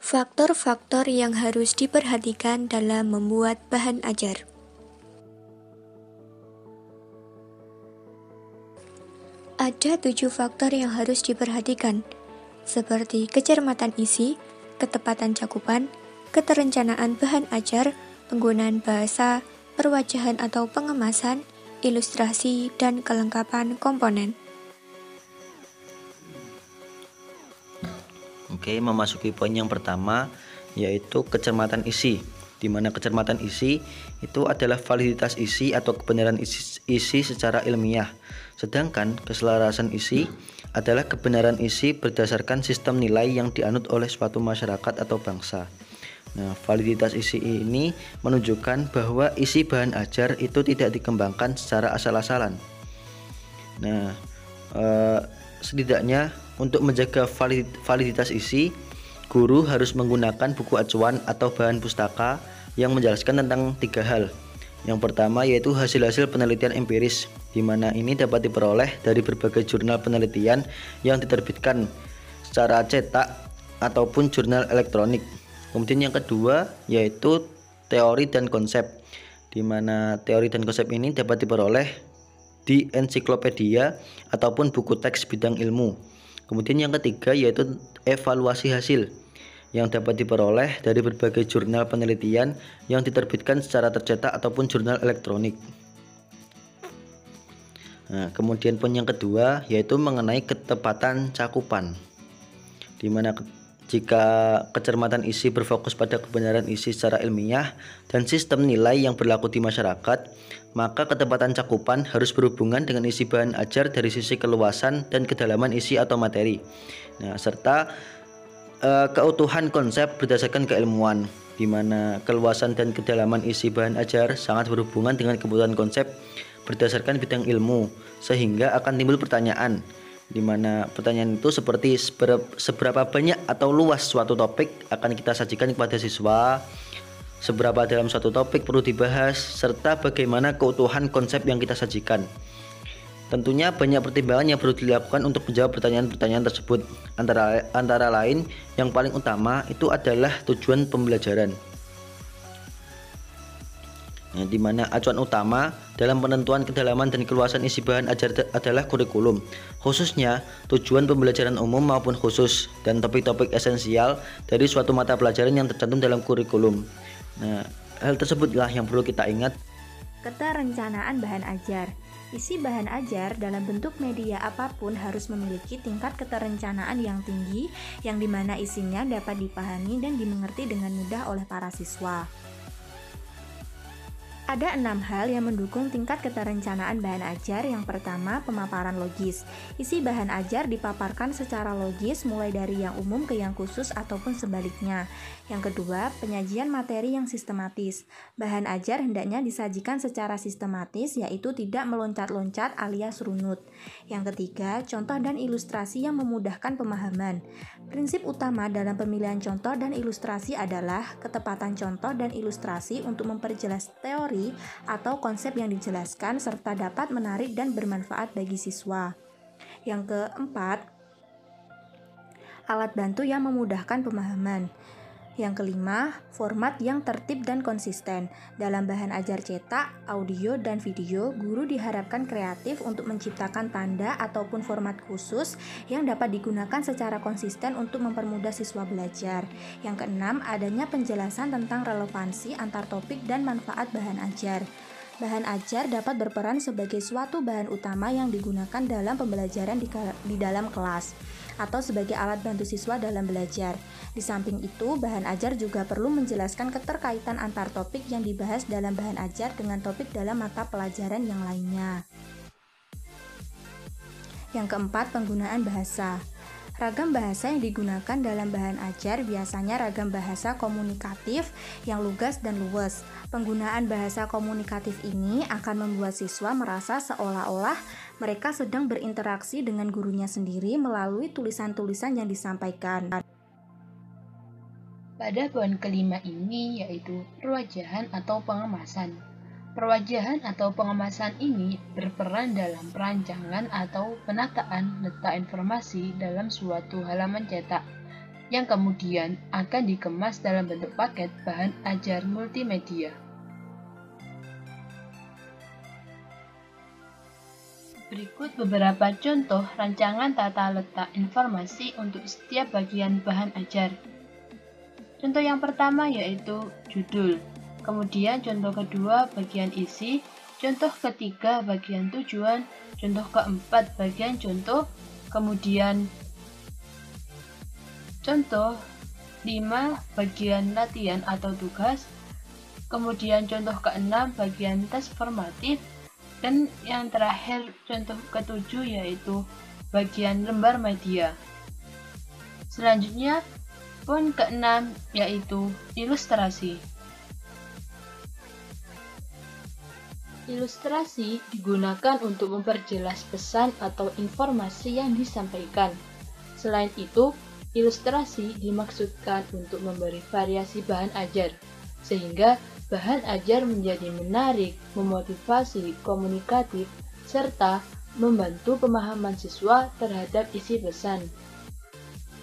Faktor-faktor yang harus diperhatikan dalam membuat bahan ajar. Ada 7 faktor yang harus diperhatikan, seperti kecermatan isi, ketepatan cakupan, keterencanaan bahan ajar, penggunaan bahasa, perwajahan atau pengemasan, ilustrasi, dan kelengkapan komponen. Oke, memasuki poin yang pertama, yaitu kecermatan isi, di mana kecermatan isi itu adalah validitas isi atau kebenaran isi secara ilmiah, sedangkan keselarasan isi adalah kebenaran isi berdasarkan sistem nilai yang dianut oleh suatu masyarakat atau bangsa. Nah, validitas isi ini menunjukkan bahwa isi bahan ajar itu tidak dikembangkan secara asal-asalan. Nah, setidaknya untuk menjaga validitas isi, guru harus menggunakan buku acuan atau bahan pustaka yang menjelaskan tentang 3 hal. Yang pertama yaitu hasil-hasil penelitian empiris, di mana ini dapat diperoleh dari berbagai jurnal penelitian yang diterbitkan secara cetak ataupun jurnal elektronik. Kemudian yang kedua yaitu teori dan konsep, di mana teori dan konsep ini dapat diperoleh di ensiklopedia ataupun buku teks bidang ilmu. Kemudian yang ketiga yaitu evaluasi hasil, yang dapat diperoleh dari berbagai jurnal penelitian yang diterbitkan secara tercetak ataupun jurnal elektronik. Nah, kemudian poin yang kedua yaitu mengenai ketepatan cakupan, di mana jika kecermatan isi berfokus pada kebenaran isi secara ilmiah dan sistem nilai yang berlaku di masyarakat, maka ketepatan cakupan harus berhubungan dengan isi bahan ajar dari sisi keluasan dan kedalaman isi atau materi. Nah, serta keutuhan konsep berdasarkan keilmuan, di mana keluasan dan kedalaman isi bahan ajar sangat berhubungan dengan kebutuhan konsep berdasarkan bidang ilmu, sehingga akan timbul pertanyaan, di mana pertanyaan itu seperti seberapa banyak atau luas suatu topik akan kita sajikan kepada siswa, seberapa dalam suatu topik perlu dibahas, serta bagaimana keutuhan konsep yang kita sajikan. Tentunya banyak pertimbangan yang perlu dilakukan untuk menjawab pertanyaan-pertanyaan tersebut. Antara lain yang paling utama itu adalah tujuan pembelajaran. Nah, di mana acuan utama dalam penentuan kedalaman dan keluasan isi bahan ajar adalah kurikulum, khususnya tujuan pembelajaran umum maupun khusus, dan topik-topik esensial dari suatu mata pelajaran yang tercantum dalam kurikulum. Nah, hal tersebutlah yang perlu kita ingat. Keterencanaan bahan ajar. Isi bahan ajar dalam bentuk media apapun harus memiliki tingkat keterencanaan yang tinggi, yang dimana isinya dapat dipahami dan dimengerti dengan mudah oleh para siswa. Ada 6 hal yang mendukung tingkat keterencanaan bahan ajar. Yang pertama, pemaparan logis. Isi bahan ajar dipaparkan secara logis mulai dari yang umum ke yang khusus ataupun sebaliknya. Yang kedua, penyajian materi yang sistematis. Bahan ajar hendaknya disajikan secara sistematis, yaitu tidak meloncat-loncat alias runut. Yang ketiga, contoh dan ilustrasi yang memudahkan pemahaman. Prinsip utama dalam pemilihan contoh dan ilustrasi adalah ketepatan contoh dan ilustrasi untuk memperjelas teori atau konsep yang dijelaskan serta dapat menarik dan bermanfaat bagi siswa. Yang keempat, alat bantu yang memudahkan pemahaman. Yang kelima, format yang tertib dan konsisten. Dalam bahan ajar cetak, audio, dan video, guru diharapkan kreatif untuk menciptakan tanda ataupun format khusus yang dapat digunakan secara konsisten untuk mempermudah siswa belajar. Yang keenam, adanya penjelasan tentang relevansi antar topik dan manfaat bahan ajar. Bahan ajar dapat berperan sebagai suatu bahan utama yang digunakan dalam pembelajaran di dalam kelas atau sebagai alat bantu siswa dalam belajar. Di samping itu, bahan ajar juga perlu menjelaskan keterkaitan antar topik yang dibahas dalam bahan ajar dengan topik dalam mata pelajaran yang lainnya. Yang keempat, penggunaan bahasa. Ragam bahasa yang digunakan dalam bahan ajar biasanya ragam bahasa komunikatif yang lugas dan luwes. Penggunaan bahasa komunikatif ini akan membuat siswa merasa seolah-olah mereka sedang berinteraksi dengan gurunya sendiri melalui tulisan-tulisan yang disampaikan. Pada poin kelima ini yaitu perwajahan atau pengemasan. Perwajahan atau pengemasan ini berperan dalam perancangan atau penataan letak informasi dalam suatu halaman cetak. yang kemudian akan dikemas dalam bentuk paket bahan ajar multimedia. Berikut beberapa contoh rancangan tata letak informasi untuk setiap bagian bahan ajar. Contoh yang pertama yaitu judul, kemudian contoh kedua bagian isi, contoh ketiga bagian tujuan, contoh keempat bagian contoh, kemudian contoh 5 bagian latihan atau tugas, kemudian contoh ke-6 bagian tes formatif, dan yang terakhir contoh ke-7 yaitu bagian lembar media. Selanjutnya poin ke-6 yaitu ilustrasi. Ilustrasi digunakan untuk memperjelas pesan atau informasi yang disampaikan. Selain itu, ilustrasi dimaksudkan untuk memberi variasi bahan ajar, sehingga bahan ajar menjadi menarik, memotivasi, komunikatif, serta membantu pemahaman siswa terhadap isi pesan.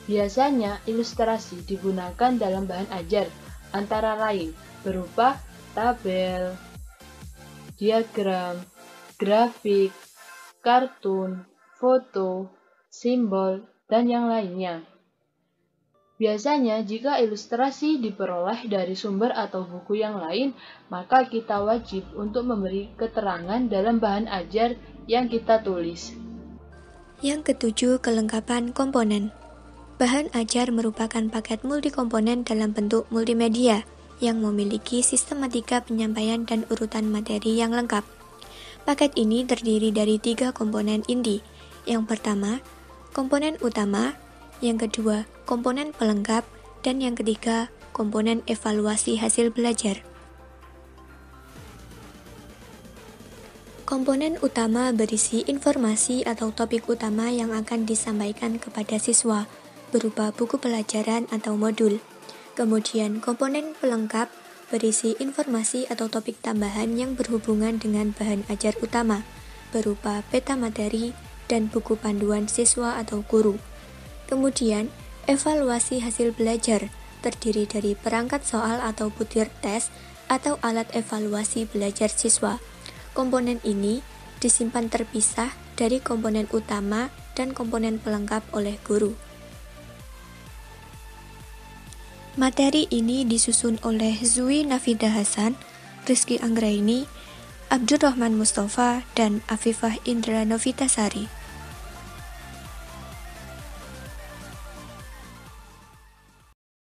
Biasanya, ilustrasi digunakan dalam bahan ajar, antara lain berupa tabel, diagram, grafik, kartun, foto, simbol, dan yang lainnya. Biasanya, jika ilustrasi diperoleh dari sumber atau buku yang lain, maka kita wajib untuk memberi keterangan dalam bahan ajar yang kita tulis. Yang ketujuh, kelengkapan komponen. Bahan ajar merupakan paket multikomponen dalam bentuk multimedia yang memiliki sistematika penyampaian dan urutan materi yang lengkap. Paket ini terdiri dari 3 komponen inti. Yang pertama, komponen utama, yang kedua, komponen pelengkap, dan yang ketiga, komponen evaluasi hasil belajar. Komponen utama berisi informasi atau topik utama yang akan disampaikan kepada siswa, berupa buku pelajaran atau modul. Kemudian, komponen pelengkap berisi informasi atau topik tambahan yang berhubungan dengan bahan ajar utama, berupa peta materi dan buku panduan siswa atau guru. Kemudian, evaluasi hasil belajar terdiri dari perangkat soal atau butir tes atau alat evaluasi belajar siswa. Komponen ini disimpan terpisah dari komponen utama dan komponen pelengkap oleh guru. Materi ini disusun oleh Zui Nafidah Hasan, Rizky Anggraini, Abdurrahman Mustafa, dan Afifah Indra Novitasari.